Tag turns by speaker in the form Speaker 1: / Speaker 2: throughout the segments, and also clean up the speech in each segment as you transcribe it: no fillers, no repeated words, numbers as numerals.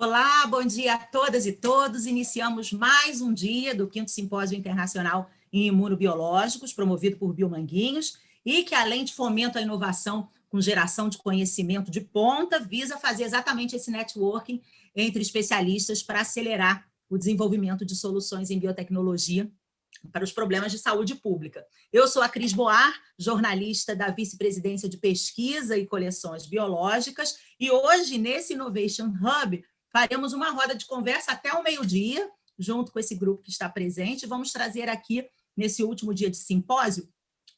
Speaker 1: Olá, bom dia a todas e todos. Iniciamos mais um dia do 5º Simpósio Internacional em Imunobiológicos, promovido por Biomanguinhos, e que, além de fomento à inovação com geração de conhecimento de ponta, visa fazer exatamente esse networking entre especialistas para acelerar o desenvolvimento de soluções em biotecnologia para os problemas de saúde pública. Eu sou a Cris Boar, jornalista da Vice-Presidência de Pesquisa e Coleções Biológicas, e hoje, nesse Innovation Hub, faremos uma roda de conversa até o meio-dia, junto com esse grupo que está presente. Vamos trazer aqui, nesse último dia de simpósio,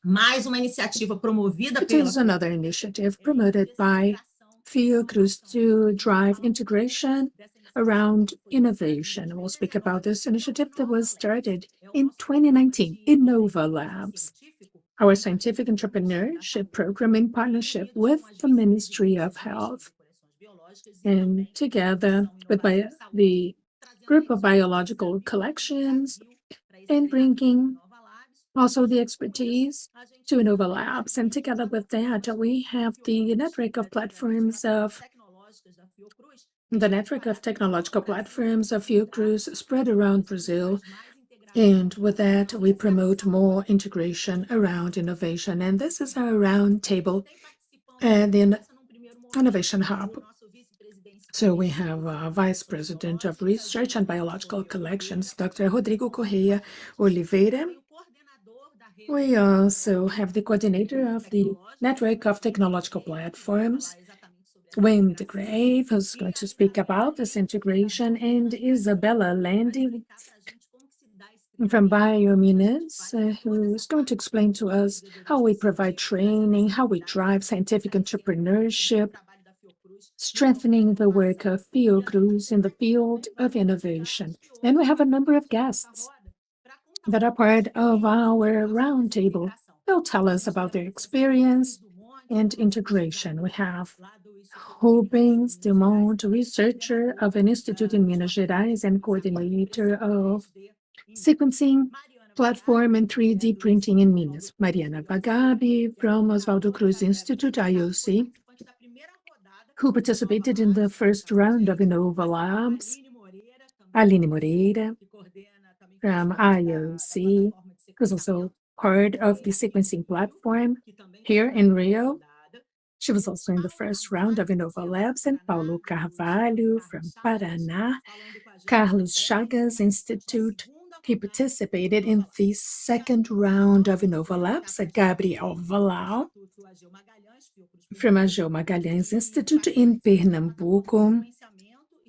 Speaker 1: mais uma iniciativa promovida
Speaker 2: It is another initiative promoted by Fiocruz to drive integration around innovation. We'll speak about this initiative that was started in 2019, Innova Labs, our scientific entrepreneurship program in partnership with the Ministry of Health. And together with the group of biological collections and bringing also the expertise to Innova Labs. And together with that, we have the network of platforms of the network of technological platforms of Fiocruz spread around Brazil. And with that, we promote more integration around innovation. And this is our round table at the Innovation Hub. So we have Vice President of Research and Biological Collections, Dr. Rodrigo Correia Oliveira. We also have the coordinator of the Network of Technological Platforms, Wim de Grave, who's going to speak about this integration, and Isabella Landi from Biominas, who's going to explain to us how we provide training, how we drive scientific entrepreneurship, strengthening the work of Fiocruz in the field of innovation. And we have a number of guests that are part of our roundtable. They'll tell us about their experience and integration. We have Rubens Dumont, researcher of an institute in Minas Gerais and coordinator of sequencing platform and 3D printing in Minas. Mariana Bagabi from Oswaldo Cruz Institute, IOC, who participated in the first round of Innova Labs. Aline Moreira from IOC, who's also part of the sequencing platform here in Rio. She was also in the first round of Innova Labs, and Paulo Carvalho from Paraná, Carlos Chagas Institute. He participated in the second round of Innova Labs, Gabriel Valau from Ageu Magalhães Institute in Pernambuco,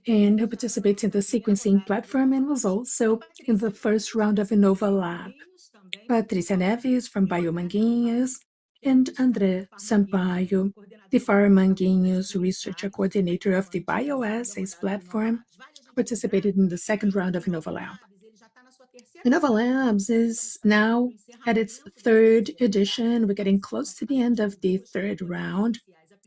Speaker 2: and who participates in the sequencing platform and was also in the first round of Innova Lab. Patrícia Neves from Biomanguinhos, and André Sampaio, the Manguinhos researcher coordinator of the Bioassays platform, who participated in the second round of Innova Lab. Innova Labs is now at its third edition. We're getting close to the end of the third round.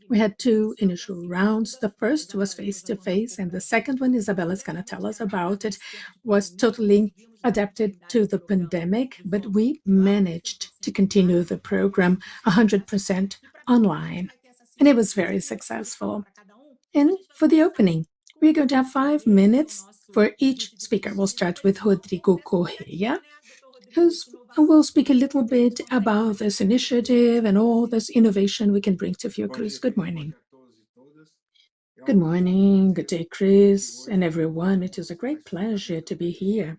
Speaker 2: We had two initial rounds. The first was face-to-face, and the second one, Isabella's going to tell us about it, was totally adapted to the pandemic, but we managed to continue the program 100% online, and it was very successful. And for the opening, we're going to have 5 minutes for each speaker. We'll start with Rodrigo Correia, who will speak a little bit about this initiative and all this innovation we can bring to Fiocruz. Good morning. Good morning, good day, Chris, and everyone. It is a great pleasure to be here.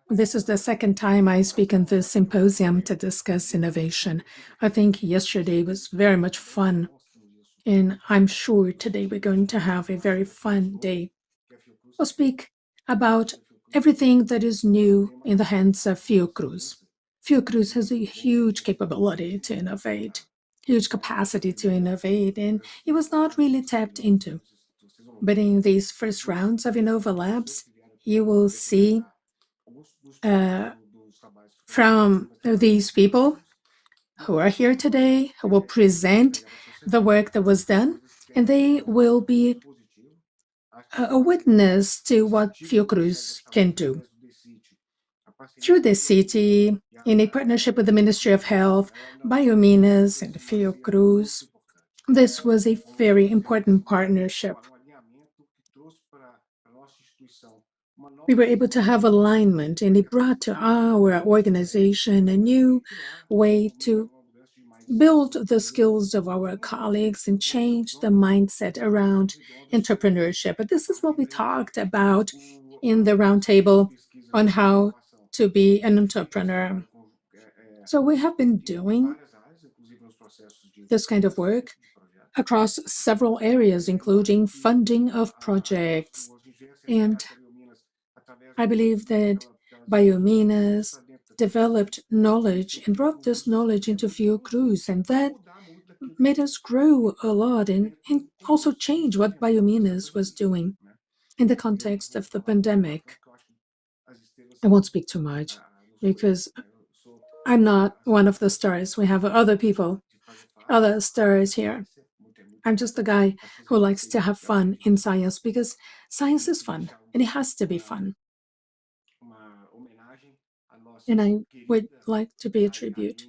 Speaker 2: This is the second time I speak on this symposium to discuss innovation. I think yesterday was very much fun, and I'm sure today we're going to have a very fun day. We'll speak about everything that is new in the hands of Fiocruz. Fiocruz has a huge capability to innovate. huge capacity to innovate, and it was not really tapped into. But in these first rounds of Innova Labs, you will see uh, from these people who are here today, who will present the work that was done, and they will be a witness to what Fiocruz can do. Through the city, in a partnership with the Ministry of Health, Biominas, and Fiocruz, this was a very important partnership. We were able to have alignment, and it brought to our organization a new way to build the skills of our colleagues and change the mindset around entrepreneurship. But this is what we talked about in the roundtable on how to be an entrepreneur. So we have been doing this kind of work across several areas, including funding of projects. And I believe that Biominas developed knowledge and brought this knowledge into Fiocruz, and that made us grow a lot and also change what Biominas was doing in the context of the pandemic. I won't speak too much because I'm not one of the stars. We have other people, other stars here. I'm just a guy who likes to have fun in science because science is fun and it has to be fun. And I would like to pay a tribute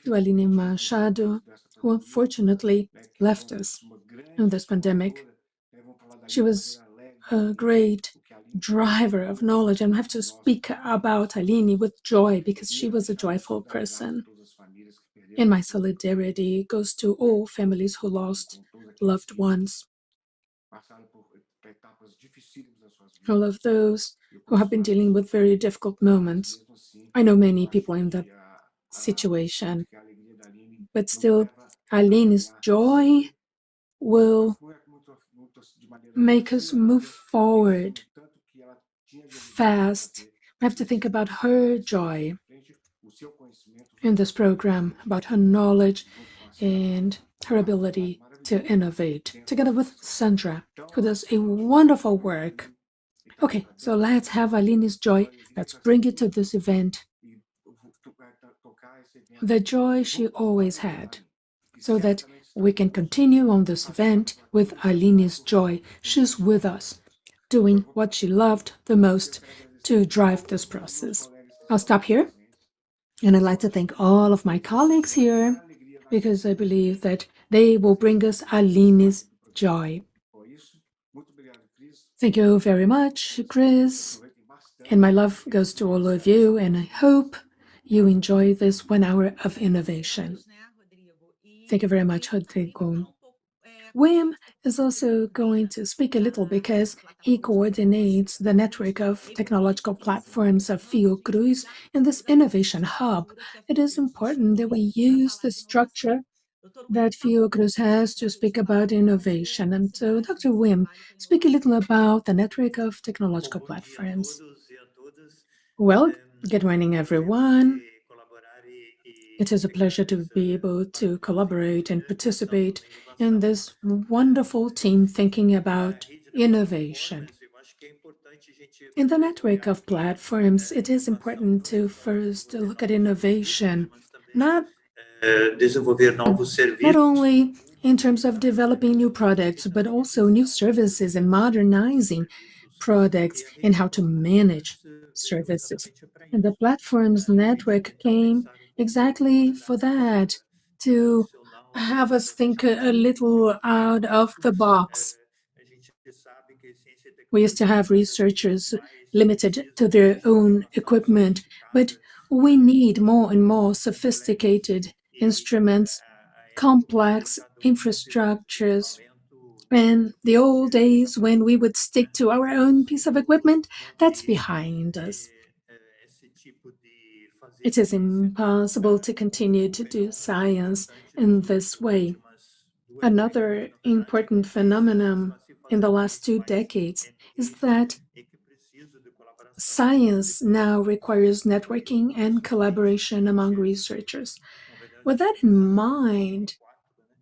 Speaker 2: to Aline Machado, who unfortunately left us in this pandemic. She was a great driver of knowledge, and I have to speak about Aline with joy because she was a joyful person. And my solidarity goes to all families who lost loved ones, all of those who have been dealing with very difficult moments. I know many people in that situation, but still, Aline's joy will make us move forward fast. We have to think about her joy in this program, about her knowledge and her ability to innovate, together with Sandra, who does a wonderful work. Okay, so let's have Aline's joy. Let's bring it to this event. The joy she always had, so that we can continue on this event with Aline's joy. She's with us, doing what she loved the most to drive this process. I'll stop here, and I'd like to thank all of my colleagues here because I believe that they will bring us Aline's joy. Thank you very much, Chris. And my love goes to all of you, and I hope you enjoy this 1 hour of innovation. Thank you very much, Rodrigo. William is also going to speak a little because he coordinates the network of technological platforms of Fiocruz in this innovation hub. It is important that we use the structure that Fiocruz has to speak about innovation. And so, Dr. Wim, speak a little about the network of technological platforms. Well, good morning, everyone. It is a pleasure to be able to collaborate and participate in this wonderful team thinking about innovation. In the network of platforms, it is important to first look at innovation, not not only in terms of developing new products, but also new services and modernizing products and how to manage services. And the platforms network came exactly for that, to have us think a little out of the box. We used to have researchers limited to their own equipment, but we need more and more sophisticated instruments, complex infrastructures. And the old days when we would stick to our own piece of equipment, that's behind us. It is impossible to continue to do science in this way. Another important phenomenon in the last 2 decades is that science now requires networking and collaboration among researchers. With that in mind,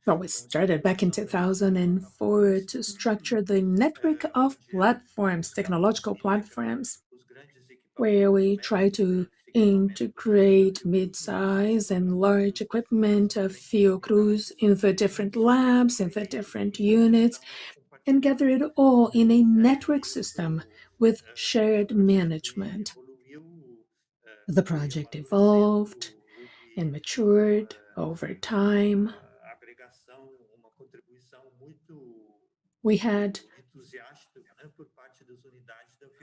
Speaker 2: well, we started back in 2004 to structure the network of platforms, technological platforms, where we try to integrate mid-size and large equipment of Fiocruz in the different labs, in the different units, and gather it all in a network system with shared management. The project evolved and matured over time. We had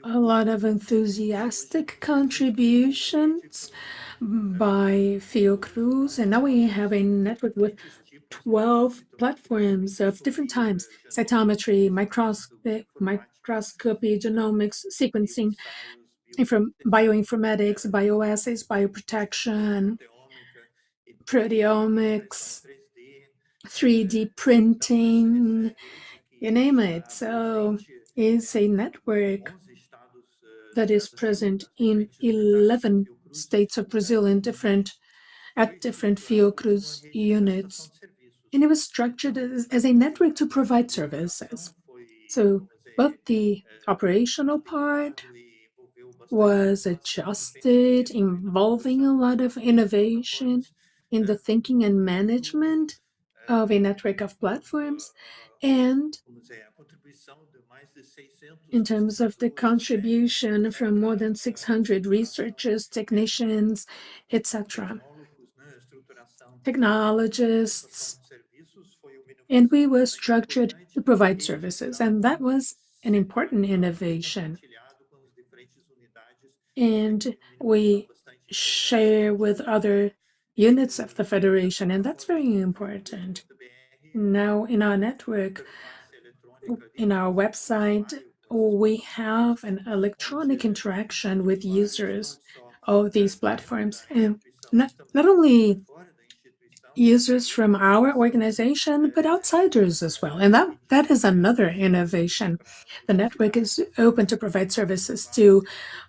Speaker 2: a lot of enthusiastic contributions by Fiocruz, and now we have a network with 12 platforms of different types: cytometry, microscopy, genomics, sequencing, bioinformatics, bioassays, bioprotection, proteomics, 3D printing, you name it. So it's a network that is present in 11 states of Brazil at different Fiocruz units. And it was structured as a network to provide services. So both the operational part was adjusted, involving a lot of innovation in the thinking and management of a network of platforms, and in terms of the contribution from more than 600 researchers, technicians, etc., technologists, and we were structured to provide services, and that was an important innovation. And we share with other units of the federation, and that's very important. Now, in our network, in our website, we have an electronic interaction with users of these platforms, and not only users from our organization, but outsiders as well. And that is another innovation. The network is open to provide services to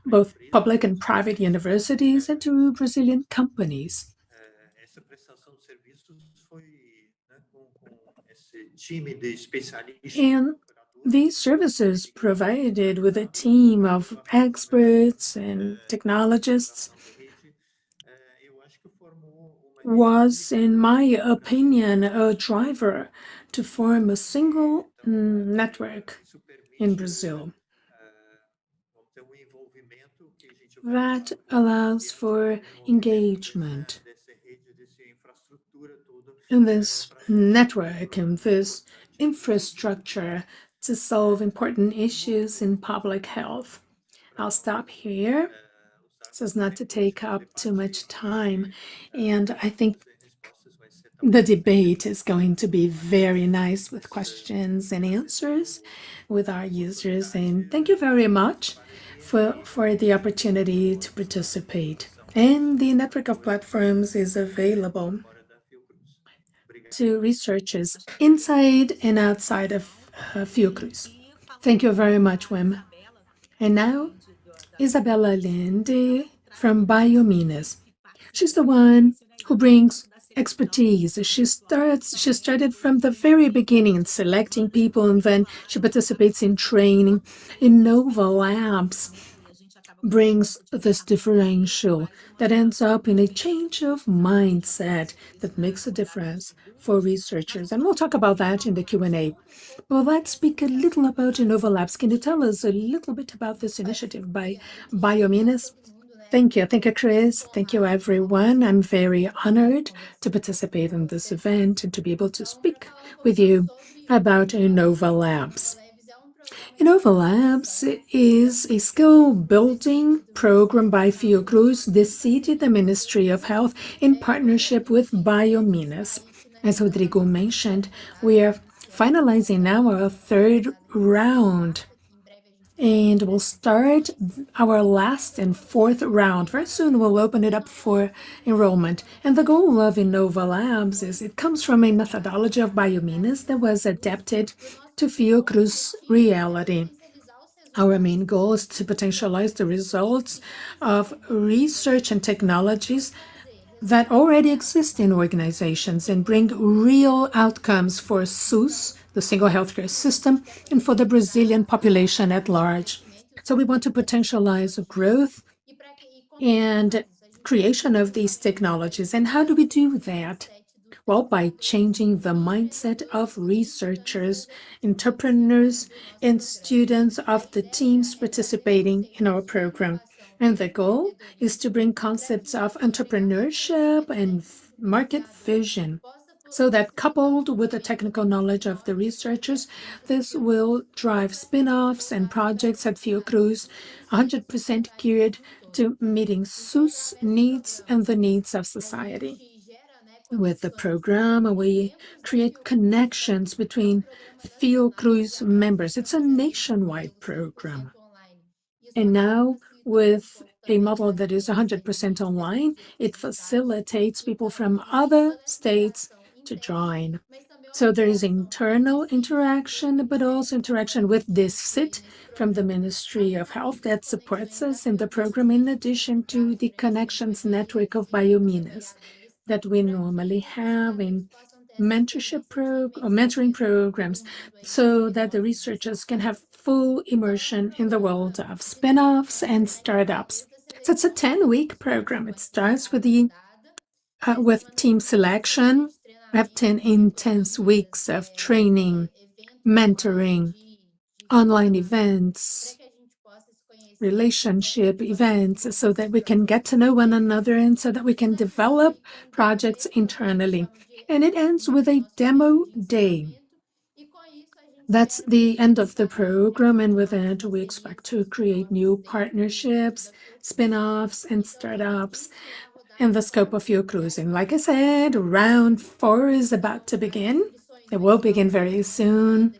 Speaker 2: both public and private universities and to Brazilian companies. And these services provided with a team of experts and technologists was, in my opinion, a driver to form a single network in Brazil that allows for engagement in this network, in this infrastructure to solve important issues in public health. I'll stop here so as not to take up too much time, and I think the debate is going to be very nice with questions and answers with our users. And thank you very much for the opportunity to participate. And the network of platforms is available to researchers inside and outside of Fiocruz. Thank you very much, Wim. And now, Isabella Linde from Biominas. She's the one who brings expertise. She started from the very beginning in selecting people, and then she participates in training. Innova Labs brings this differential that ends up in a change of mindset that makes a difference for researchers. And we'll talk about that in the Q&A. Well, let's speak a little about Innova Labs. Can you tell us a little bit about this initiative by Biominas? Thank you. Thank you, Chris. Thank you, everyone. I'm very honored to participate in this event and to be able to speak with you about Innova Labs. Innova Labs is a skill-building program by Fiocruz, the seat in the Ministry of Health, in partnership with Biominas. As Rodrigo mentioned, we are finalizing now our third round, and we'll start our last and fourth round. Very soon we'll open it up for enrollment. And the goal of Innova Labs is it comes from a methodology of Biominas that was adapted to Fiocruz reality. Our main goal is to potentialize the results of research and technologies that already exist in organizations and bring real outcomes for SUS, the single healthcare system, and for the Brazilian population at large. So we want to potentialize growth and creation of these technologies. And how do we do that? Well, by changing the mindset of researchers, entrepreneurs, and students of the teams participating in our program. And the goal is to bring concepts of entrepreneurship and market vision so that coupled with the technical knowledge of the researchers, this will drive spin-offs and projects at Fiocruz 100% geared to meeting SUS needs and the needs of society. With the program, we create connections between Fiocruz members. It's a nationwide program. And now, with a model that is 100% online, it facilitates people from other states to join. So there is internal interaction, but also interaction with DISCIT from the Ministry of Health that supports us in the program, in addition to the connections network of Biominas that we normally have in mentoring programs so that the researchers can have full immersion in the world of spin-offs and startups. So it's a 10-week program. It starts with team selection. We have 10 intense weeks of training, mentoring, online events, relationship events, so that we can get to know one another and so that we can develop projects internally. And it ends with a demo day. That's the end of the program, and with it, we expect to create new partnerships, spin-offs, and startups in the scope of Fiocruz. And like I said, round 4 is about to begin. It will begin very soon.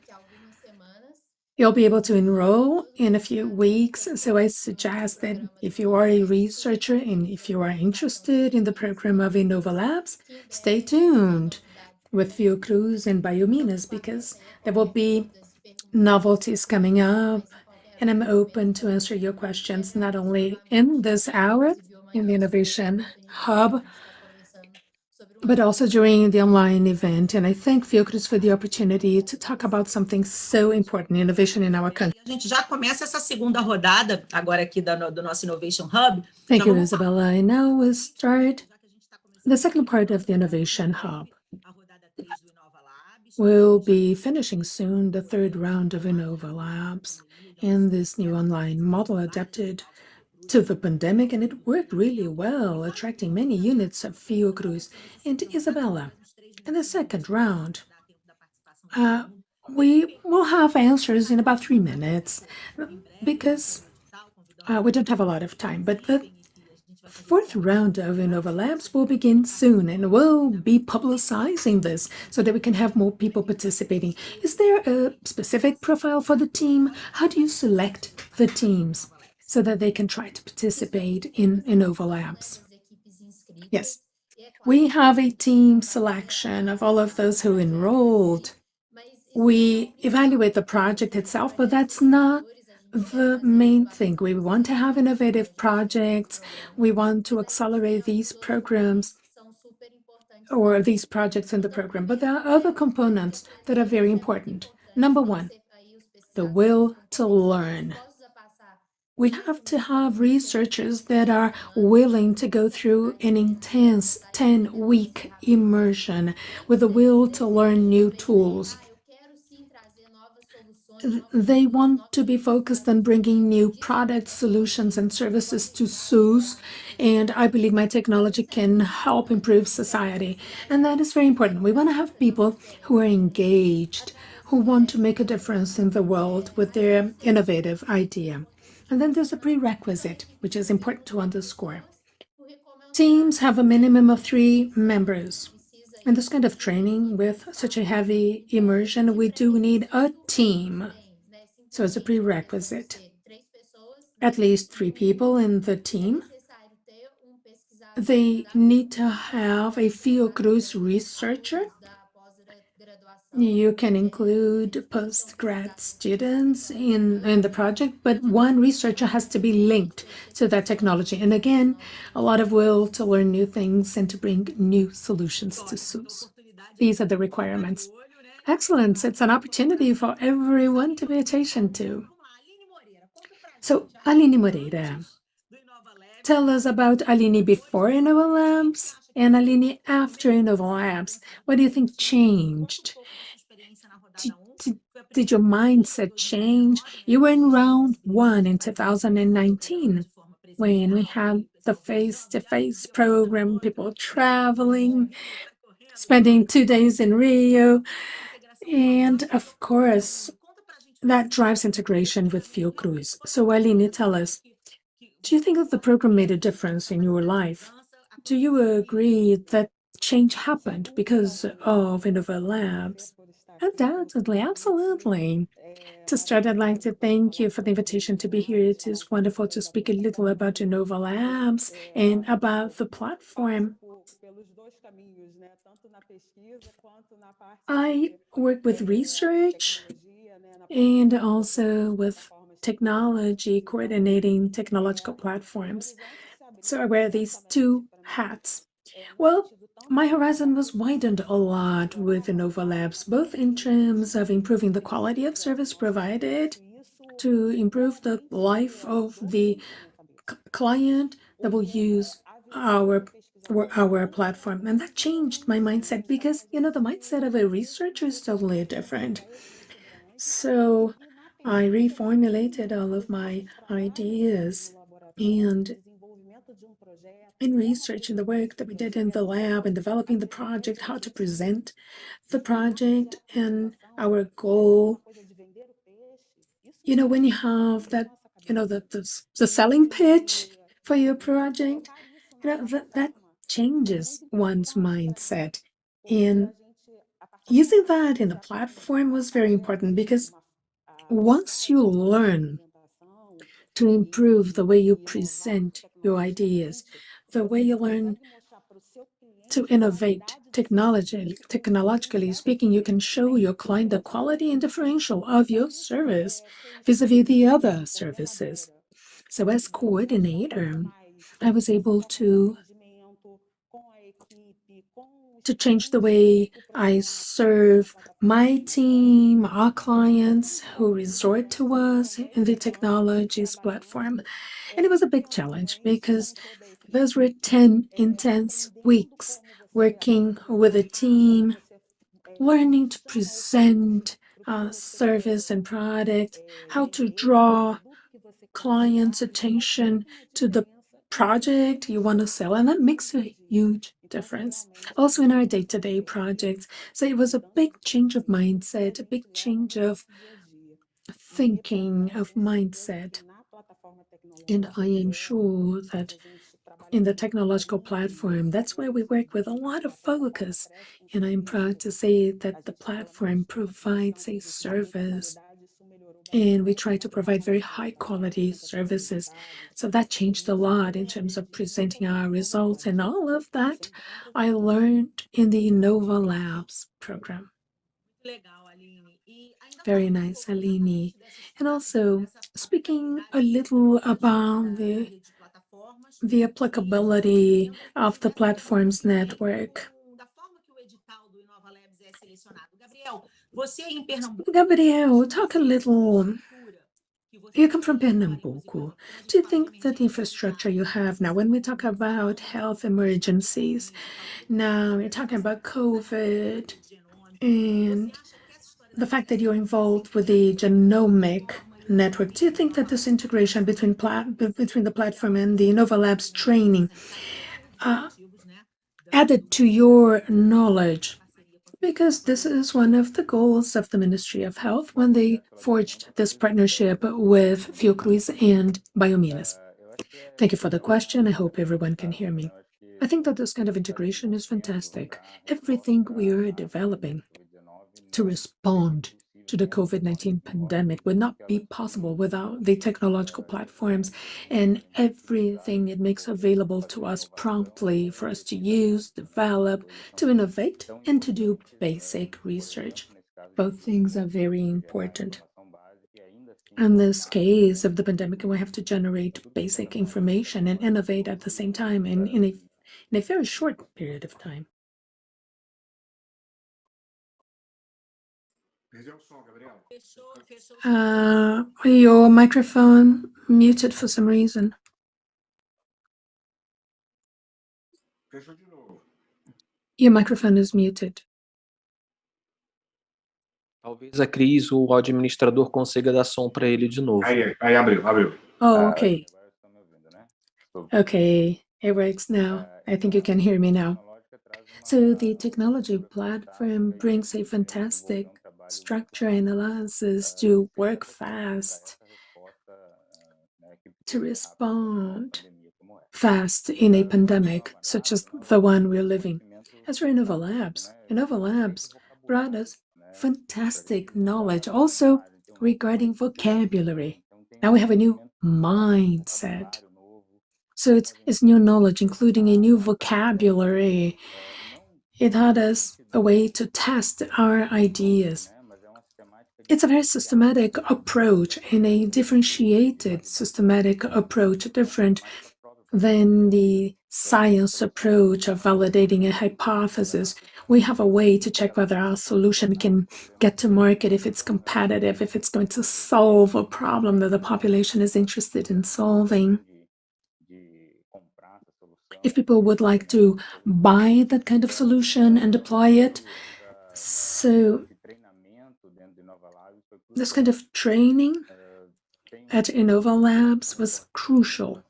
Speaker 2: You'll be able to enroll in a few weeks, so I suggest that if you are a researcher and if you are interested in the program of Innova Labs, stay tuned with Fiocruz and Biominas because there will be novelties coming up, and I'm open to answer your questions not only in this hour in the Innovation Hub, but also during the online event. And I thank Fiocruz for the opportunity to talk about something so important, innovation in our country.
Speaker 1: A gente já começa essa segunda rodada agora aqui do nosso Innovation Hub.
Speaker 2: Thank you, Isabella. And now we'll start the second part of the Innovation Hub. We'll be finishing soon the third round of Innova Labs in this new online model adapted to the pandemic, and it worked really well, attracting many units of Fiocruz. And Isabella, in the second round, we will have answers in about 3 minutes because we don't have a lot of time. But the fourth round of Innova Labs will begin soon, and we'll be publicizing this so that we can have more people participating. Is there a specific profile for the team? How do you select the teams so that they can try to participate in Innova Labs? Yes, we have a team selection of all of those who enrolled. We evaluate the project itself, but that's not the main thing. We want to have innovative projects. We want to accelerate these programs or these projects in the program. But there are other components that are very important. Number one, the will to learn. We have to have researchers that are willing to go through an intense 10-week immersion with the will to learn new tools. They want to be focused on bringing new products, solutions, and services to SUS, and I believe my technology can help improve society. And that is very important. We want to have people who are engaged, who want to make a difference in the world with their innovative idea. And then there's a prerequisite, which is important to underscore. Teams have a minimum of 3 members. In this kind of training, with such a heavy immersion, we do need a team. So as a prerequisite, at least 3 people in the team. They need to have a Fiocruz researcher You can include postgrad students in the project, but one researcher has to be linked to that technology. And again, a lot of will to learn new things and to bring new solutions to SUS. These are the requirements. Excellent. It's an opportunity for everyone to pay attention to. So, Aline Moreira, tell us about Aline before Innova Labs and Aline after Innova Labs. What do you think changed? Did, did, did your mindset change? You were in round one in 2019 when we had the face-to-face program, people traveling, spending 2 days in Rio. And of course, that drives integration with Fiocruz. So, Aline, tell us, do you think that the program made a difference in your life? Do you agree that change happened because of Innova Labs? Undoubtedly, absolutely. To start, I'd like to thank you for the invitation to be here. It is wonderful to speak a little about Innova Labs and about the platform. I work with research and also with technology, coordinating technological platforms. So I wear these two hats. Well, my horizon was widened a lot with Innova Labs, both in terms of improving the quality of service provided, to improve the life of the client that will use our our platform. And that changed my mindset because, the mindset of a researcher is totally different. So I reformulated all of my ideas. And in researching the work that we did in the lab and developing the project, how to present the project and our goal, when you have that, the selling pitch for your project, that changes one's mindset. And using that in the platform was very important because once you learn to improve the way you present your ideas, the way you learn to innovate technologically speaking, you can show your client the quality and differential of your service vis-a-vis the other services. So as coordinator, I was able to change the way I serve my team, our clients who resort to us in the technologies platform. And it was a big challenge because those were 10 intense weeks working with a team, learning to present service and product, how to draw clients' attention to the project you want to sell, and that makes a huge difference. Also in our day-to-day projects. So it was a big change of mindset, a big change of thinking, of mindset. And I am sure that in the technological platform, that's where we work with a lot of focus. And I'm proud to say that the platform provides a service and we try to provide very high quality services. So that changed a lot in terms of presenting our results, and all of that I learned in the Innova Labs program. Very nice, Aline. And also, speaking a little about the applicability of the platform's network. Gabriel, talk a little. You come from Pernambuco. Do you think that the infrastructure you have now, when we talk about health emergencies, now we're talking about COVID and the fact that you're involved with the genomic network, do you think that this integration between the platform and the Innova Labs training added to your knowledge? Because this is one of the goals of the Ministry of Health when they forged this partnership with Fiocruz and Biominas. Thank you for the question. I hope everyone can hear me. I think that this kind of integration is fantastic. Everything we are developing to respond to the COVID-19 pandemic would not be possible without the technological platforms and everything it makes available to us promptly for us to use, develop, to innovate, and to do basic research. Both things are very important. In this case of the pandemic, we have to generate basic information and innovate at the same time and in a very short period of time. Your microphone muted for some reason. Your microphone is muted.
Speaker 3: Talvez a Cris, o administrador, consiga dar som para ele de novo.
Speaker 4: Aí abriu.
Speaker 2: Oh, okay. Okay, it works now. I think you can hear me now. So the technology platform brings a fantastic structure and allows us to work fast, to respond fast in a pandemic such as the one we're living. As for Innova Labs brought us fantastic knowledge also regarding vocabulary. Now we have a new mindset. So it's new knowledge, including a new vocabulary. It had us a way to test our ideas. It's a very systematic approach and a differentiated systematic approach, different than the science approach of validating a hypothesis. We have a way to check whether our solution can get to market, if it's competitive, if it's going to solve a problem that the population is interested in solving. If people would like to buy that kind of solution and deploy it. So this kind of training at Innova Labs was crucial.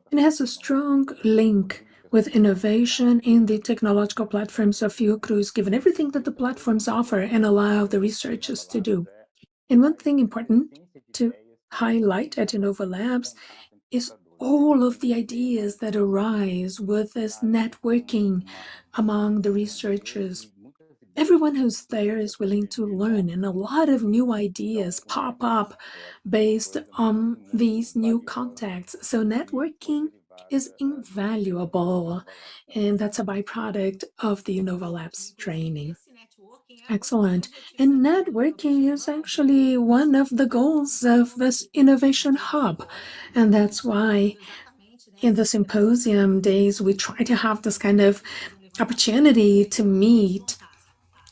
Speaker 2: And it has a strong link with innovation in the technological platforms of Fiocruz, given everything that the platforms offer and allow the researchers to do. And one thing important to highlight at Innova Labs is all of the ideas that arise with this networking among the researchers. Everyone who's there is willing to learn, and a lot of new ideas pop up based on these new contacts. So networking is invaluable, and that's a byproduct of the Innova Labs training. Excellent. And networking is actually one of the goals of this innovation hub. And that's why in the symposium days, we try to have this kind of opportunity to meet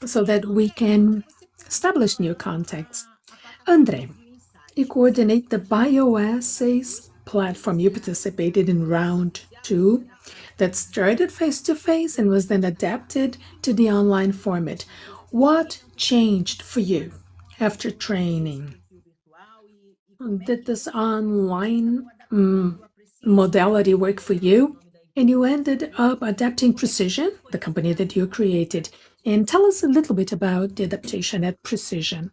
Speaker 2: so that we can establish new contacts. Andre, you coordinate the bioassays platform. You participated in round 2 that started face-to-face and was then adapted to the online format. What changed for you after training? Did this online modality work for you? And you ended up adapting Precision, the company that you created. And tell us a little bit about the adaptation at Precision.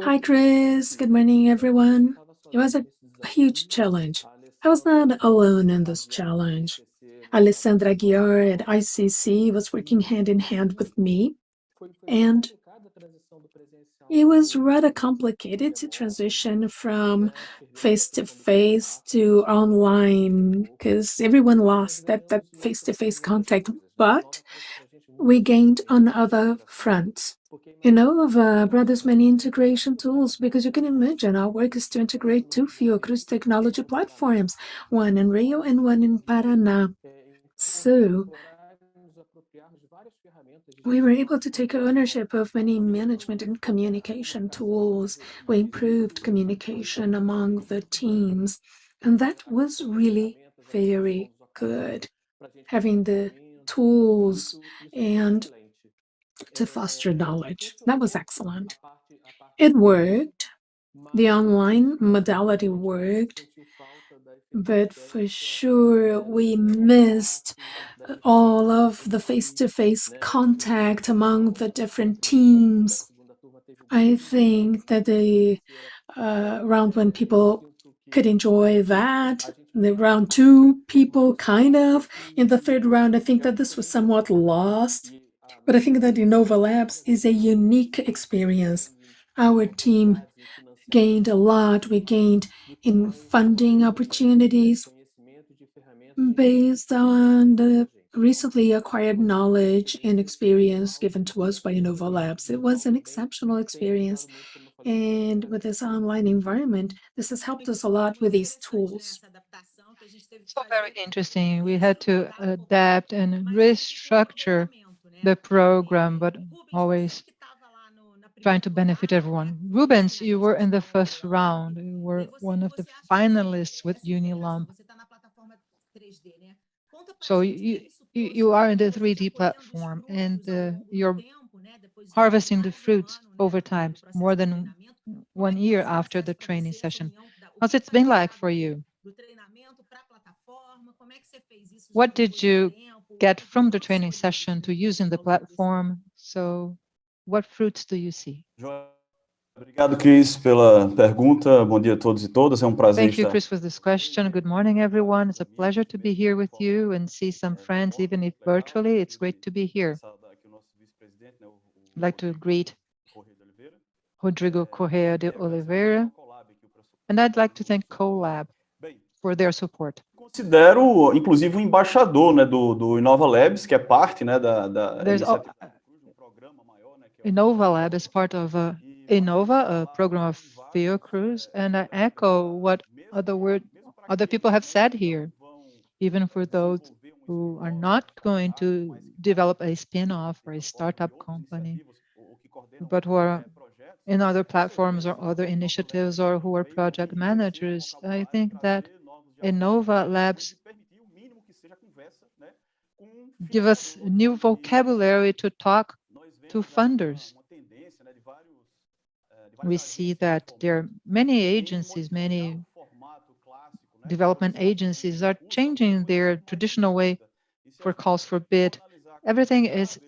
Speaker 2: Hi, Chris. Good morning, everyone. It was a huge challenge. I was not alone in this challenge. Alessandra Aguiar at ICC was working hand in hand with me, and it was rather complicated to transition from face-to-face to online because everyone lost that face-to-face contact, but we gained on other fronts. Innova brought us many integration tools because you can imagine our work is to integrate 2 Fiocruz technology platforms, one in Rio and one in Paraná. So we were able to take ownership of many management and communication tools. We improved communication among the teams, and that was really very good, having the tools and to foster knowledge. That was excellent. It worked. The online modality worked, but for sure we missed all of the face-to-face contact among the different teams. I think that the round 1 people could enjoy that. The round 2 people kind of. In the 3rd round, I think that this was somewhat lost. But I think that Innova Labs is a unique experience. Our team gained a lot. We gained in funding opportunities based on the recently acquired knowledge and experience given to us by Innova Labs. It was an exceptional experience. And with this online environment, this has helped us a lot with these tools.
Speaker 4: So very interesting. We had to adapt and restructure the program, but always trying to benefit everyone. Rubens, you were in the first round. You were one of the finalists with Unilamp. So you are in the 3D platform, and you're harvesting the fruits over time, more than 1 year after the training session. How's it been like for you? What did you get from the training session to using the platform? So what fruits do you see?
Speaker 5: Obrigado, Cris, pela pergunta. Bom dia a todos e todas. É prazer
Speaker 4: Thank you,
Speaker 5: estar.
Speaker 4: Chris, for this question. Good morning, everyone. It's a pleasure to be here with you and see some friends, even if virtually. It's great to be here. I'd like to greet Rodrigo Correa de Oliveira, and I'd like to thank CoLab for their support.
Speaker 5: Considero, inclusive, embaixador, né, do Innova Labs, que é parte, né, da iniciativa.
Speaker 4: Innova Lab is part of Innova, a program of Fiocruz, and I echo what other people have said here, even for those who are not going to develop a spin-off or a startup company, but who are in other platforms or other initiatives or who are project managers. I think that Innova Labs give us new vocabulary to talk to funders. We see that there are many agencies, many development agencies are changing their traditional way for calls for bid. Everything is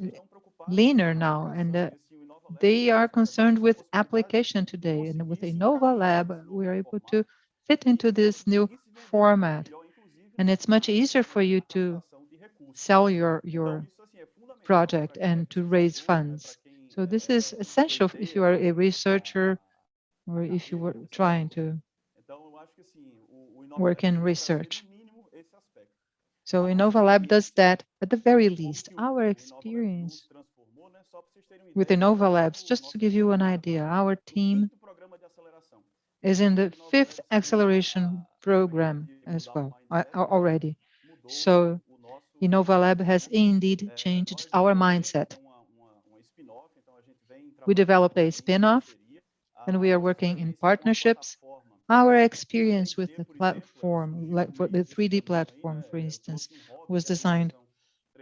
Speaker 4: leaner now, and they are concerned with application today. And with Innova Lab, we are able to fit into this new format. And it's much easier for you to sell your project and to raise funds. So this is essential if you are a researcher or if you were trying to work in research. So Innova Lab does that at the very least. Our experience with Innova Labs, just to give you an idea, our team is in the 5th acceleration program as well already. So Innova Lab has indeed changed our mindset. We developed a spin-off, and we are working in partnerships. Our experience with the platform, like for the 3D platform, for instance, was designed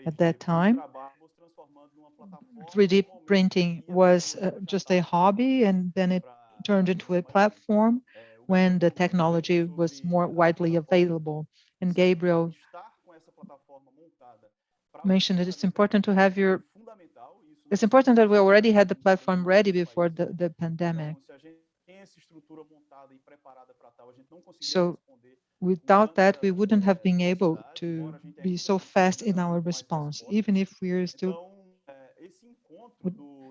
Speaker 4: at that time. 3D printing was just a hobby, and then it turned into a platform when the technology was more widely available. And Gabriel mentioned that it's important to have it's important that we already had the platform ready before the pandemic. So without that, we wouldn't have been able to be so fast in our response, even if we're still.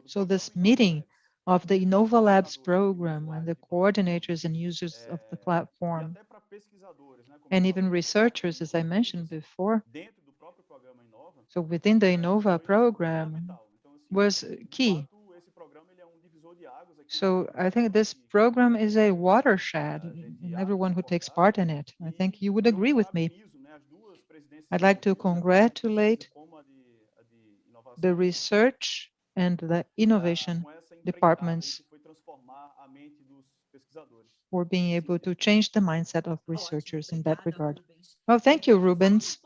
Speaker 4: So this meeting of the Innova Labs program, when the coordinators and users of the platform, and even researchers, as I mentioned before, so within the Innova program, was key. So I think this program is a watershed in everyone who takes part in it. I think you would agree with me. I'd like to congratulate the research and the innovation departments for being able to change the mindset of researchers in that regard. Well, thank you, Rubens.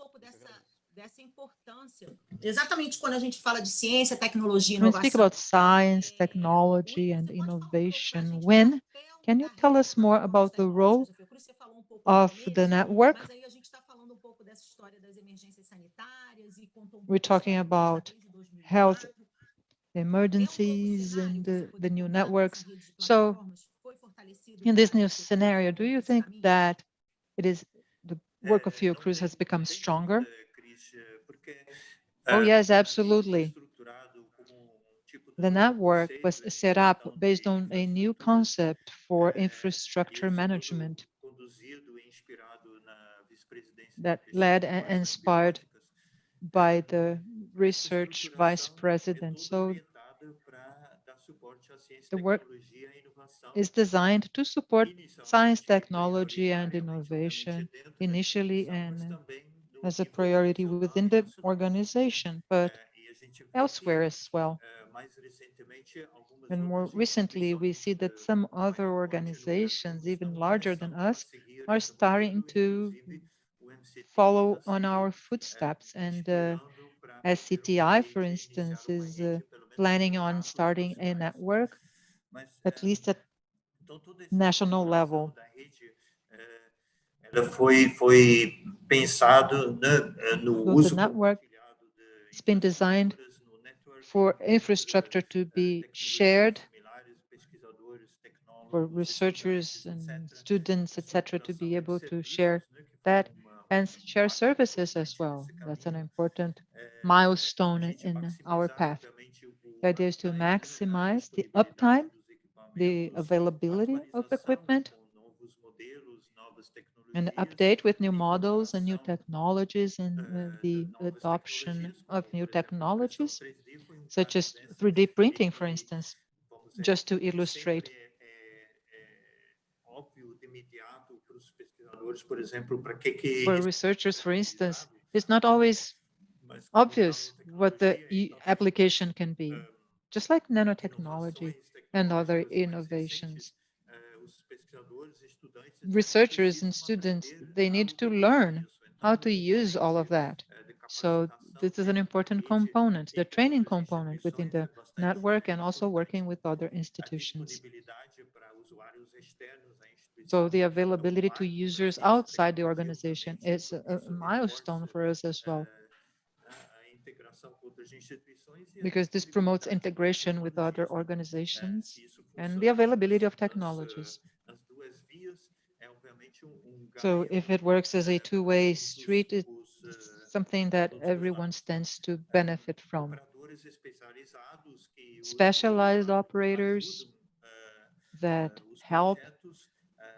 Speaker 1: Exatamente quando a gente fala de ciência, tecnologia,
Speaker 4: When we speak about science, technology, and innovation, can you tell us more about the role of the network? We're talking about health emergencies and the new networks. So in this new scenario, do you think that the work of Fiocruz has become stronger? Oh, yes, absolutely. The network was set up based on a new concept for infrastructure management that led and inspired by the research vice president. So the work is designed to support science, technology, and innovation initially and as a priority within the organization, but elsewhere as well. And more recently, we see that some other organizations, even larger than us, are starting to follow on our footsteps. And SCTI, for instance, is planning on starting a network, at least at national level.
Speaker 6: Foi pensado, né, no
Speaker 4: So the
Speaker 6: uso
Speaker 4: network has been designed for infrastructure to be shared for researchers and students, etc., to be able to share that and share services as well. That's an important milestone in our path. The idea is to maximize the uptime, the availability of equipment, and update with new models and new technologies and the adoption of new technologies, such as 3D printing, for instance, just to illustrate. For researchers, for instance, it's not always obvious what the application can be, just like nanotechnology and other innovations. Researchers and students, they need to learn how to use all of that. So this is an important component, the training component within the network and also working with other institutions. So the availability to users outside the organization is a milestone for us as well, because this promotes integration with other organizations and the availability of technologies. So if it works as a two-way street, it's something that everyone stands to benefit from. Specialized operators that help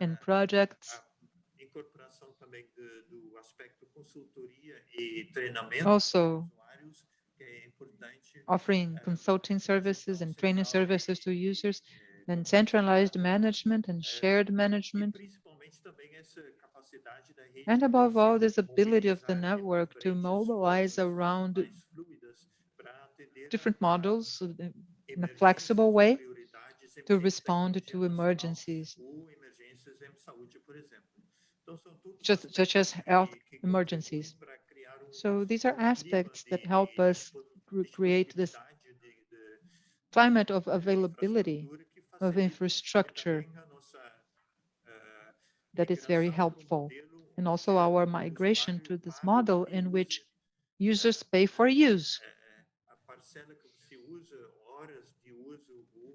Speaker 4: in projects, also offering consulting services and training services to users, and centralized management and shared management. And above all, this ability of the network to mobilize around different models in a flexible way to respond to emergencies, such as health emergencies. So these are aspects that help us create this climate of availability of infrastructure that is very helpful. And also our migration to this model in which users pay for use.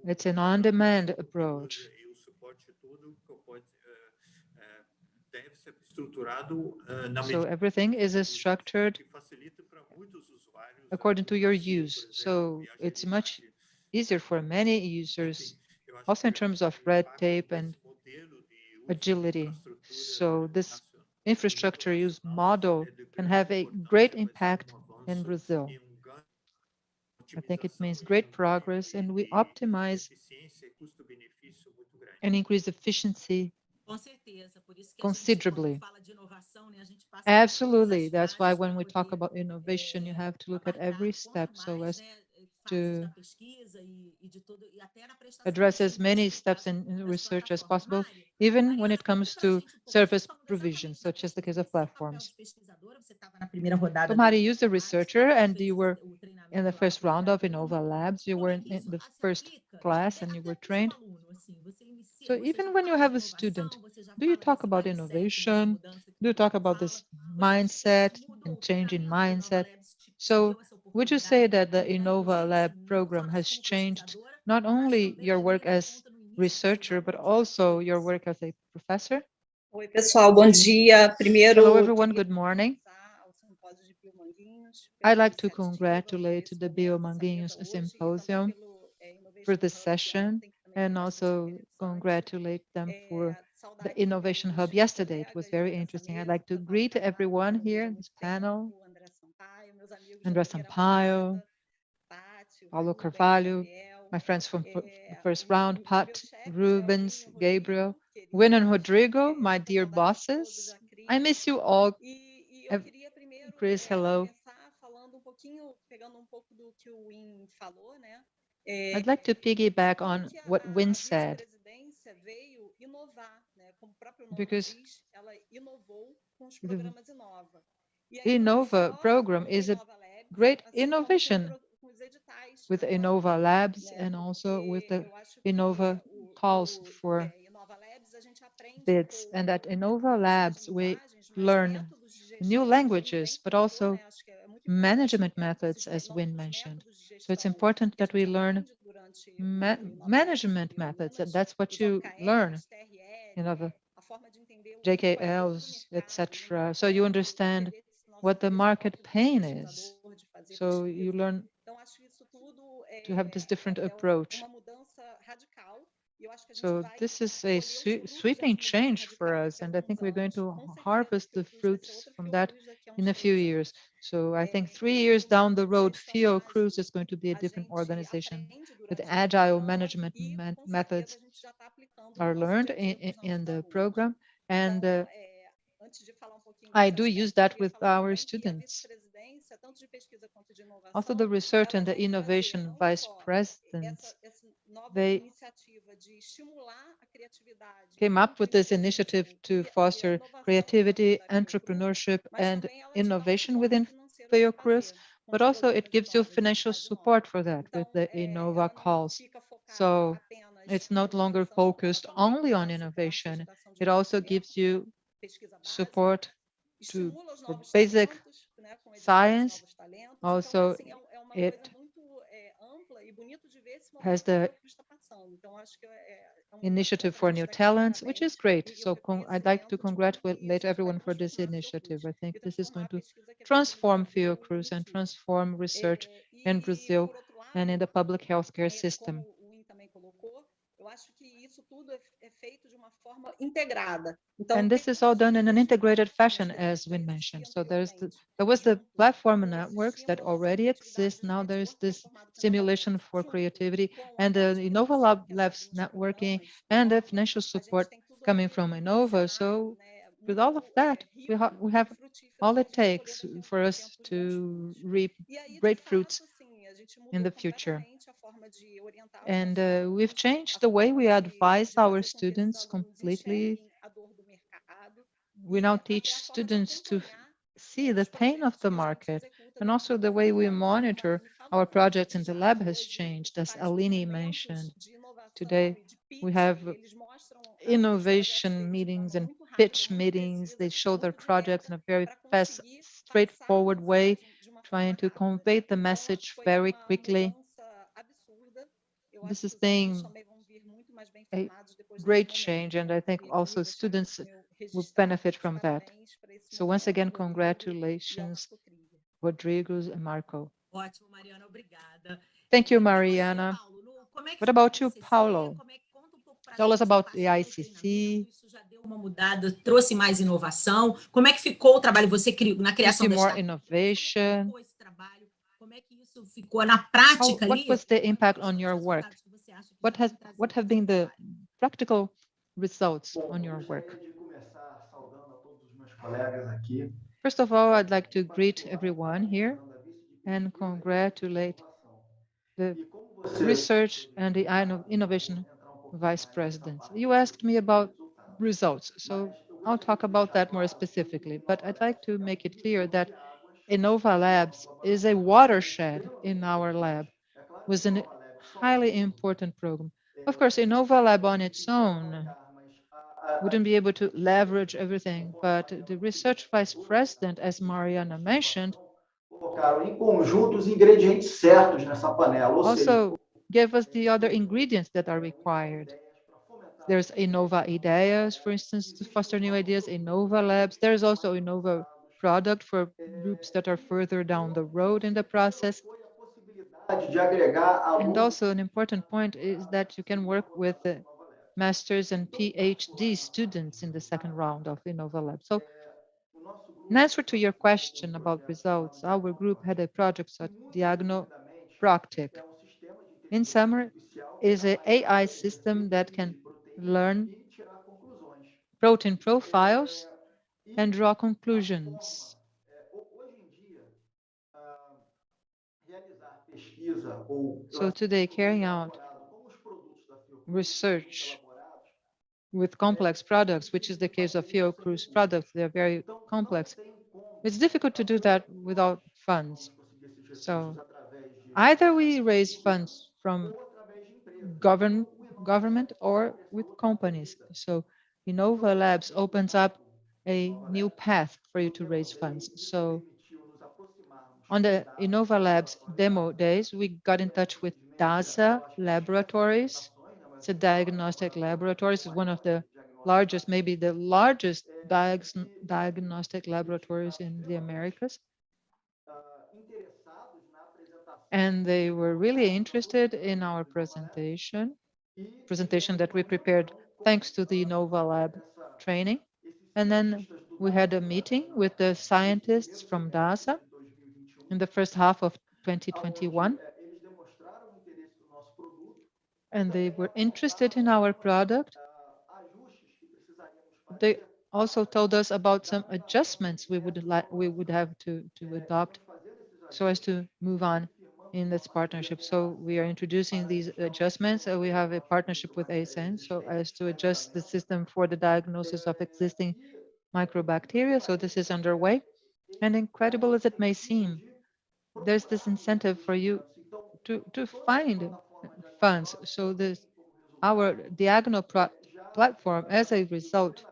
Speaker 4: It's an on-demand approach. So everything is structured according to your use. So it's much easier for many users, also in terms of red tape and agility. So this infrastructure use model can have a great impact in Brazil. I think it means great progress, and we optimize and increase efficiency considerably. Absolutely. That's why when we talk about innovation, you have to look at every step so as to address as many steps in research as possible, even when it comes to service provision, such as the case of platforms. So Mari, you was a researcher and you were in the first round of Innova Labs. You were in the first class and you were trained. So even when you have a student, do you talk about innovation? Do you talk about this mindset and changing mindset? So would you say that the Innova Lab program has changed not only your work as researcher, but also your work as a professor?
Speaker 7: Oi, pessoal, bom dia. Primeiro,
Speaker 4: Hello, everyone. Good morning. I'd like to congratulate the Biomanguinhos Symposium for this session and also congratulate them for the Innovation Hub yesterday. It was very interesting. I'd like to greet everyone here in this panel, André Sampaio, Paulo Carvalho, my friends from the first round, Pat, Rubens, Gabriel, Win and Rodrigo, my dear bosses. I miss you all. Chris, hello. I'd like to piggyback on what Win said, because the Innova program is a great innovation with Innova Labs and also with the Innova calls for bids. And at Innova Labs, we learn new languages, but also management methods, as Win mentioned. So it's important that we learn management methods. That's what you learn in other JKLs, etc. So you understand what the market pain is. So you learn to have this different approach. So this is a sweeping change for us, and I think we're going to harvest the fruits from that in a few years. So I think 3 years down the road, Fiocruz is going to be a different organization with agile management methods are learned in the program. And I do use that with our students. Also, the research and the innovation vice presidents, they came up with this initiative to foster creativity, entrepreneurship, and innovation within Fiocruz, but also it gives you financial support for that with the Innova calls. So it's not longer focused only on innovation. It also gives you support for basic science. Also, it has the initiative for new talents, which is great. So I'd like to congratulate everyone for this initiative. I think this is going to transform Fiocruz and transform research in Brazil and in the public healthcare system. And this is all done in an integrated fashion, as we mentioned. So there was the platform networks that already exist. Now there's this stimulation for creativity and the Innova Labs networking and the financial support coming from Innova. So with all of that, we have all it takes for us to reap great fruits in the future. And we've changed the way we advise our students completely. We now teach students to see the pain of the market, and also the way we monitor our projects in the lab has changed, as Aline mentioned. Today, we have innovation meetings and pitch meetings. They show their projects in a very fast, straightforward way, trying to convey the message very quickly. This is being a great change, and I think also students will benefit from that. So once again, congratulations, Rodrigo and Marco.
Speaker 1: Ótimo, Mariana, obrigada.
Speaker 4: Thank you,
Speaker 1: E você,
Speaker 4: Mariana.
Speaker 1: Paulo? Como é que
Speaker 4: What
Speaker 1: ficou
Speaker 4: about
Speaker 1: o
Speaker 4: you,
Speaker 1: ICC?
Speaker 4: Paulo?
Speaker 1: Como é que conta um pouco pra
Speaker 4: Tell us
Speaker 1: gente,
Speaker 4: about
Speaker 1: passou
Speaker 4: the
Speaker 1: o
Speaker 4: ICC.
Speaker 1: treinamento, isso já deu uma mudada, trouxe mais inovação. Como é que ficou o trabalho você na
Speaker 4: You
Speaker 1: criação
Speaker 4: see
Speaker 1: da
Speaker 4: more
Speaker 1: startup?
Speaker 4: innovation.
Speaker 1: Como é que ficou esse trabalho? Como é que isso ficou na prática
Speaker 4: What
Speaker 1: ali?
Speaker 4: was the impact
Speaker 1: Quais
Speaker 4: on
Speaker 1: são os
Speaker 4: your work?
Speaker 1: resultados que você acha que já vem
Speaker 4: What
Speaker 1: trazendo
Speaker 4: have
Speaker 1: esse
Speaker 4: been the
Speaker 1: trabalho?
Speaker 4: practical results on your
Speaker 8: Gostaria
Speaker 4: work?
Speaker 8: de começar saudando a todos os meus colegas aqui.
Speaker 4: First of all, I'd like to greet everyone here and congratulate the
Speaker 8: E como você
Speaker 4: research and the innovation vice president. You asked me about results, so I'll talk about that more specifically. But I'd like to make it clear that Innova Labs is a watershed in our lab, was a highly important program. Of course, Innova Lab on its own wouldn't be able to leverage everything, but the research vice president, as Mariana mentioned,
Speaker 8: colocaram em conjunto os ingredientes certos nessa panela, ou seja,
Speaker 4: also gave us the other ingredients that are required. There's Innova Ideias, for instance, to foster new ideas, Innova Labs. There's also Innova product for groups that are further down the road in the process.
Speaker 8: de agregar
Speaker 4: And
Speaker 8: alunos
Speaker 4: also an important point is that you can work with the master's and PhD students in the second round of Innova Lab. So in answer to your question about results, our group had a project at Diagno Proctic. In summary, is an AI system that can learn protein profiles and draw conclusions. So today, carrying out research with complex products, which is the case of Fiocruz products, they're very complex. It's difficult to do that without funds. So either we raise funds from government or with companies. So Innova Labs opens up a new path for you to raise funds. So on the Innova Labs demo days, we got in touch with DASA Laboratories. It's a diagnostic laboratory. It's one of the largest, maybe the largest diagnostic laboratories in the Americas. And they were really interested in our presentation that we prepared thanks to the Innova Lab training. And then we had a meeting with the scientists from DASA in the first half of 2021. And they were interested in our product. They also told us about some adjustments we would have to adopt so as to move on in this partnership. So we are introducing these adjustments. We have a partnership with ASN so as to adjust the system for the diagnosis of existing microbacteria. So this is underway. And incredible as it may seem, there's this incentive for you to find funds. So our Diagno platform, as a result,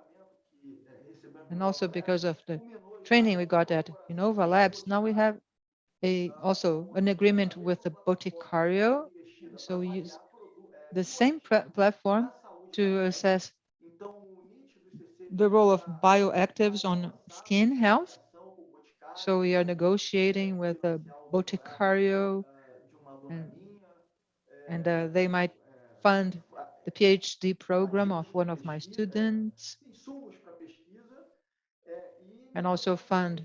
Speaker 4: and also because of the training we got at Innova Labs, now we have also an agreement with the Boticario. So we use the same platform to assess the role of bioactives on skin health. So we are negotiating with the Boticario, and they might fund the PhD program of one of my students, and also fund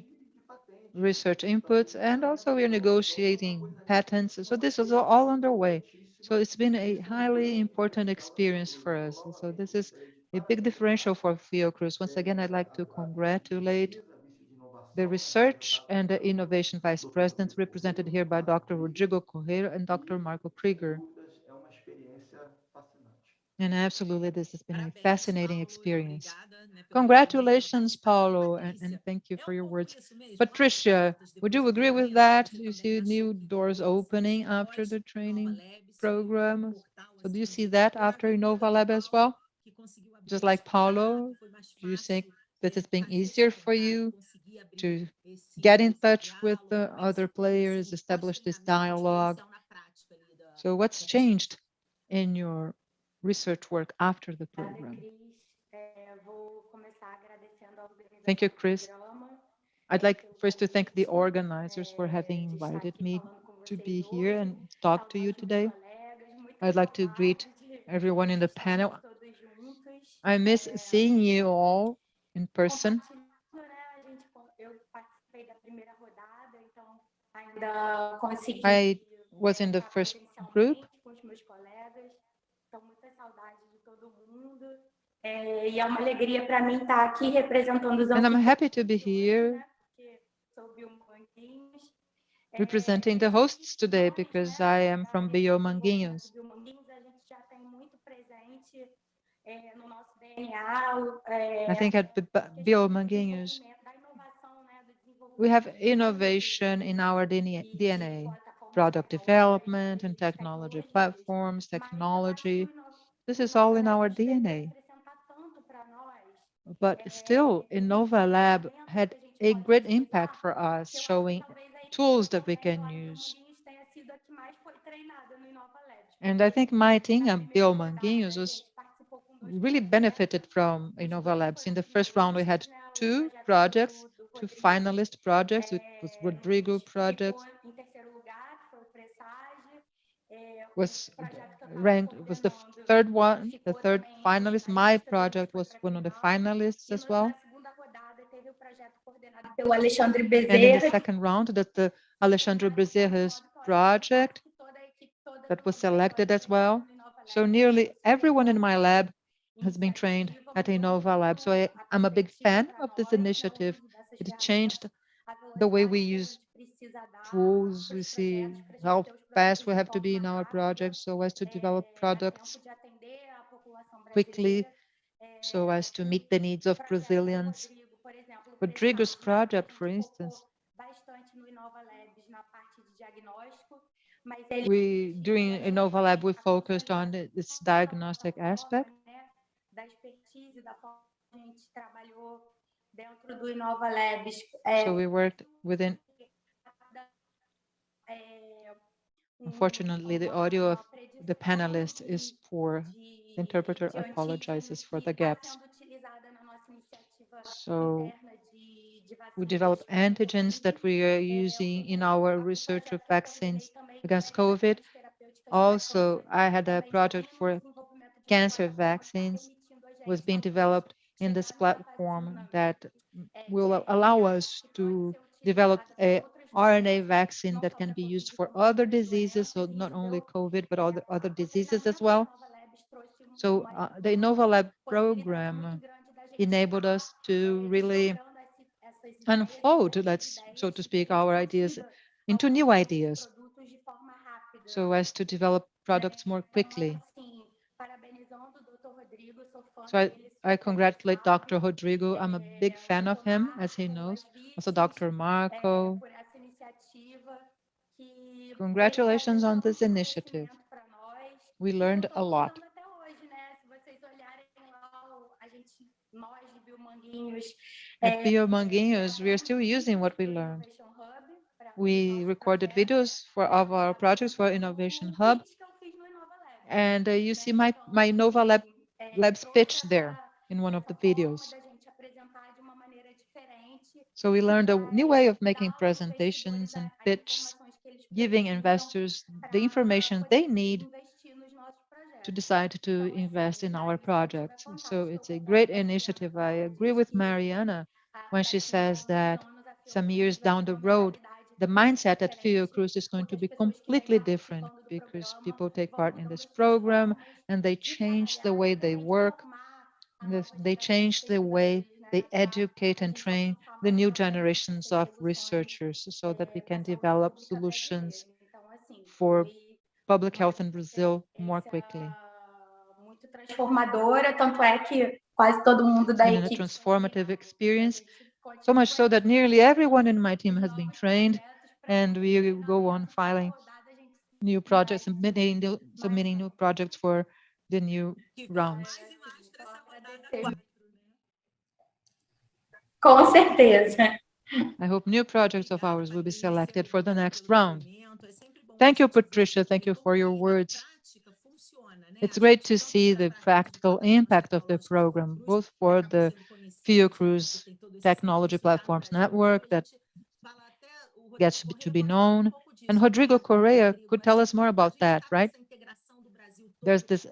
Speaker 4: research inputs, and also we are negotiating patents. So this is all underway. So it's been a highly important experience for us. So this is a big differential for Fiocruz. Once again, I'd like to congratulate the research and the innovation vice presidents represented here by Dr. Rodrigo Correia and Dr. Marco Krieger. And absolutely, this has been a fascinating experience. Congratulations, Paulo, and thank you for your words. Patricia, would you agree with that? You see new doors opening after the training program. So do you see that after Innova Lab as well? Just like Paulo, do you think that it's been easier for you to get in touch with the other players, establish this dialogue? So what's changed in your research work after the program? Thank you, Chris. I'd like first to thank the organizers for having invited me to be here and talk to you today. I'd like to greet everyone in the panel. I miss seeing you all in person. I was in the first group. And I'm happy to be here representing the hosts today because I am from Biomanguinhos. I think at Biomanguinhos, we have innovation in our DNA, product development and technology platforms, technology. This is all in our DNA. But still, Innova Lab had a great impact for us, showing tools that we can use. And I think my team at Biomanguinhos was really benefited from Innova Labs. In the first round, we had 2 projects, 2 finalist projects. It was Rodrigo projects. was ranked, was the third one, the third finalist. My project was one of the finalists as well.
Speaker 7: Pelo Alexandre
Speaker 4: And in the
Speaker 7: Bezerra,
Speaker 4: second round, that's the Alexandre Bezerra's project that was selected as well. So nearly everyone in my lab has been trained at Innova Lab. So I'm a big fan of this initiative. It changed the way we use tools. We see how fast we have to be in our projects so as to develop products quickly, so as to meet the needs of Brazilians. Rodrigo's project, for instance, during Innova Lab, we focused on its diagnostic aspect. So we worked within. Unfortunately, the audio of the panelist is poor. The interpreter apologizes for the gaps. So we developed antigens that we are using in our research of vaccines against COVID. Also, I had a project for cancer vaccines was being developed in this platform that will allow us to develop a RNA vaccine that can be used for other diseases, so not only COVID, but other diseases as well. So the Innova Lab program enabled us to really unfold, so to speak, our ideas into new ideas, so as to develop products more quickly. So I congratulate Dr. Rodrigo. I'm a big fan of him, as he knows. Also, Dr. Marco. Congratulations on this initiative. We learned a lot. At Biomanguinhos, we are still using what we learned. We recorded videos of our projects for Innovation Hub. And you see my Innova Lab's pitch there in one of the videos. So we learned a new way of making presentations and pitches, giving investors the information they need to decide to invest in our projects. So it's a great initiative. I agree with Mariana when she says that some years down the road, the mindset at Fiocruz is going to be completely different because people take part in this program and they change the way they work. They change the way they educate and train the new generations of researchers so that we can develop solutions for public health in Brazil more quickly.
Speaker 7: transformadora, tanto é que quase todo mundo da
Speaker 4: equipe. A transformative experience, so much so that nearly everyone in my team has been trained, and we go on filing new projects, submitting new projects for the new rounds.
Speaker 7: Com certeza.
Speaker 4: I hope new projects of ours will be selected for the next round. Thank you, Patricia. Thank you for your words. It's great to see the practical impact of the program, both for the Fiocruz Technology Platforms Network that gets to be known. And Rodrigo Correa could tell us more about that, right? There's this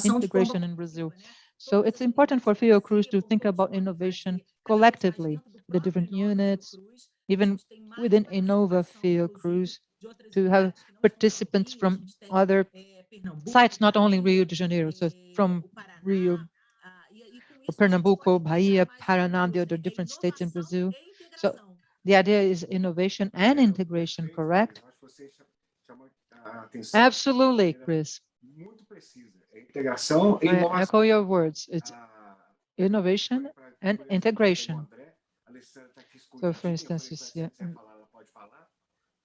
Speaker 4: integration in Brazil. So it's important for Fiocruz to think about innovation collectively, the different units, even within Innova Fiocruz, to have participants from other sites, not only Rio de Janeiro, so from Rio, Pernambuco, Bahia, Paraná, the other different states in Brazil. So the idea is innovation and integration, correct? Absolutely, Chris. I echo your words. It's innovation and integration. So, for instance,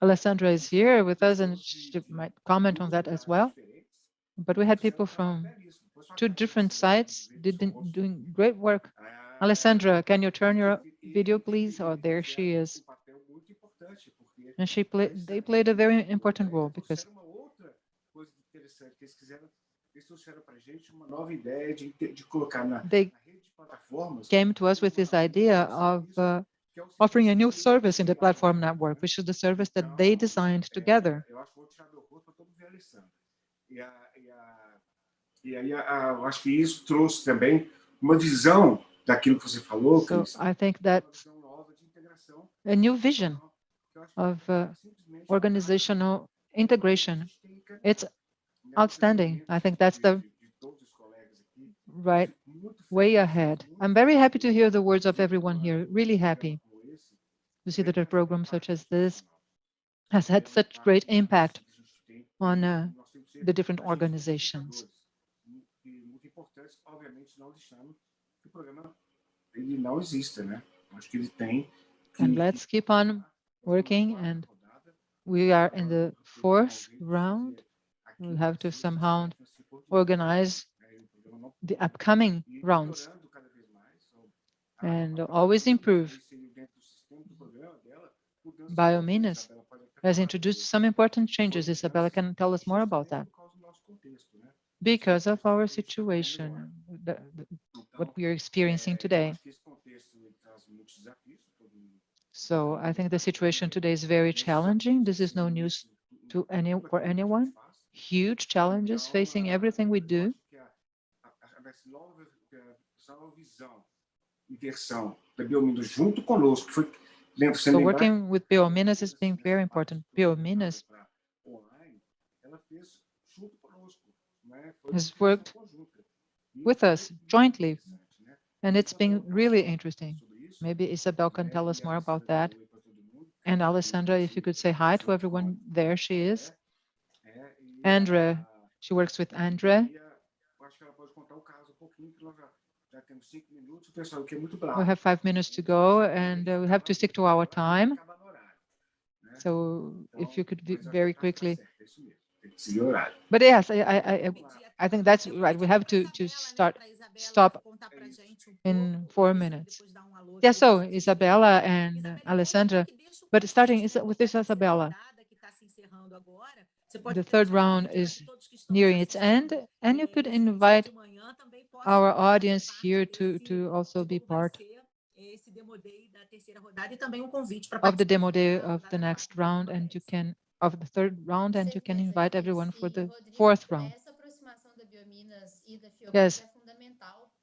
Speaker 4: Alessandra is here with us, and she might comment on that as well. But we had people from 2 different sites doing great work. Alessandra, can you turn your video, please? Oh, there she is. And they played a very important role because they came to us with this idea of offering a new service in the platform network, which is the service that they designed together.
Speaker 9: Eu acho que vou tirar meu rosto para todo mundo ver a Alessandra. E aí, eu acho que isso trouxe também uma visão daquilo que você falou,
Speaker 4: So
Speaker 9: Cris,
Speaker 4: I think that's
Speaker 9: uma visão nova de integração.
Speaker 4: a new vision
Speaker 9: Eu acho que
Speaker 4: of
Speaker 9: simplesmente
Speaker 4: organizational integration.
Speaker 9: a gente tem que
Speaker 4: It's outstanding. I think that's the
Speaker 9: de todos os colegas aqui,
Speaker 4: right
Speaker 9: muito
Speaker 4: way
Speaker 9: feliz,
Speaker 4: ahead.
Speaker 9: muito
Speaker 4: I'm very happy to hear the words of everyone here. Really happy
Speaker 9: como esse,
Speaker 4: to see that a program such as this has had such great impact
Speaker 9: que a gente tem.
Speaker 4: on
Speaker 9: Nós temos que ser
Speaker 4: the different
Speaker 9: agentes
Speaker 4: organizations.
Speaker 9: multiplicadores. E muito importante, obviamente, não deixando que o programa ele não exista, né? Acho que ele tem que
Speaker 4: And let's keep on working. And we are in the fourth round. We have to somehow organize the upcoming rounds and always improve. Biominas has introduced some important changes. Isabella can tell us more about that. Because of our situation, what we are experiencing today. So I think the situation today is very challenging. This is no news to for anyone. Huge challenges facing everything we do. So working with Biominas has been very important. Biominas has worked with us jointly, and it's been really interesting. Maybe Isabel can tell us more about that. And Alessandra, if you could say hi to everyone, there she is. Andrea, she works with Andrea. We have 5 minutes to go, and we have to stick to our time. So if you could be very quickly. But yes, I think that's right. We have to stop in 4 minutes. Yeah, so Isabella and Alessandra, but starting with this Isabella. The third round is nearing its end, and you could invite our audience here to also be part of the demo day of the next round, and you can of the third round, and you can invite everyone for the fourth round. Yes,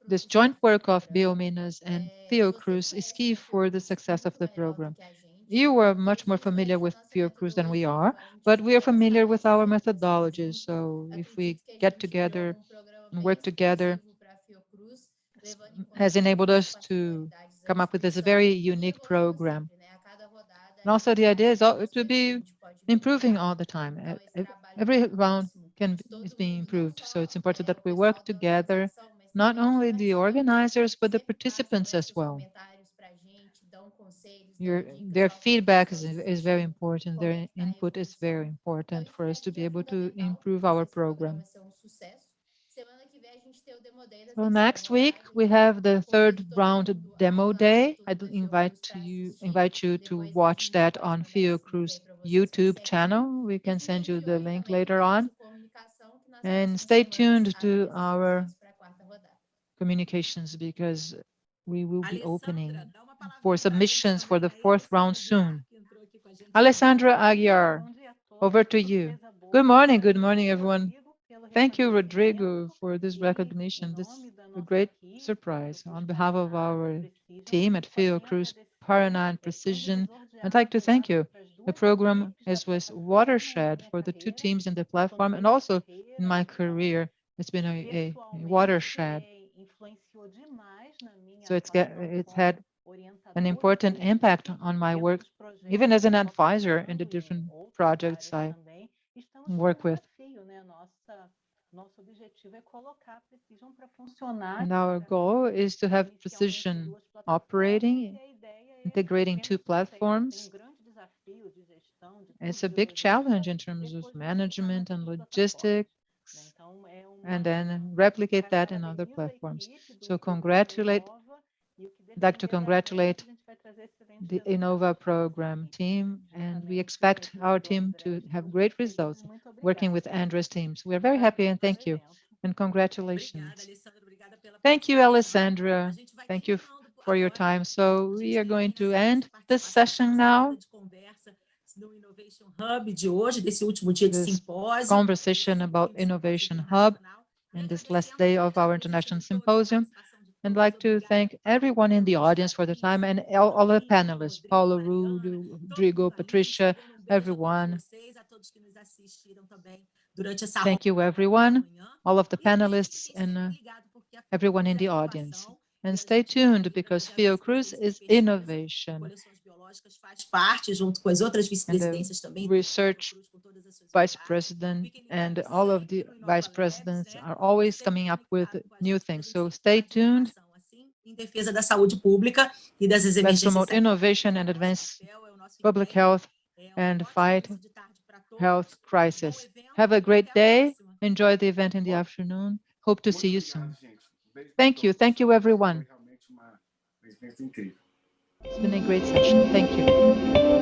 Speaker 4: this joint work of Biominas and Fiocruz is key for the success of the program. You are much more familiar with Fiocruz than we are, but we are familiar with our methodologies. So if we get together and work together, has enabled us to come up with this very unique program. And also the idea is to be improving all the time. Every round is being improved. So it's important that we work together, not only the organizers, but the participants as well. Their feedback is very important. Their input is very important for us to be able to improve our program. So next week we have the third round demo day. I'd invite you to watch that on Fiocruz YouTube channel. We can send you the link later on. And stay tuned to our communications because we will be opening for submissions for the fourth round soon. Alessandra Aguiar, over to you. Good morning, everyone. Thank you, Rodrigo, for this recognition. This is a great surprise. On behalf of our team at Fiocruz, Paraná, and Precision, I'd like to thank you. The program was watershed for the two teams in the platform, and also in my career, it's been a watershed. So it's had an important impact on my work, even as an advisor in the different projects I work with. And our goal is to have Precision operating, integrating two platforms. It's a big challenge in terms of management and logistics, and then replicate that in other platforms. So I'd like to congratulate the Innova program team, and we expect our team to have great results working with Andrea's teams. We're very happy and thank you and congratulations. Thank you, Alessandra. Thank you for your time. So we are going to end this session now.
Speaker 1: No Innovation Hub de hoje, desse último dia de
Speaker 4: This
Speaker 1: simpósio.
Speaker 4: conversation about Innovation Hub in this last day of our International Symposium. I'd like to thank everyone in the audience for the time and all the panelists, Paulo, Rudo, Rodrigo, Patricia, everyone. Thank you, everyone, all of the panelists and everyone in the audience. And stay tuned because Fiocruz is innovation. And the research vice president and all of the vice presidents are always coming up with new things. So stay tuned. Let's promote innovation and advance public health and fight health crisis. Have a great day. Enjoy the event in the afternoon. Hope to see you soon. Thank you. Thank you, everyone. It's been a great session. Thank you.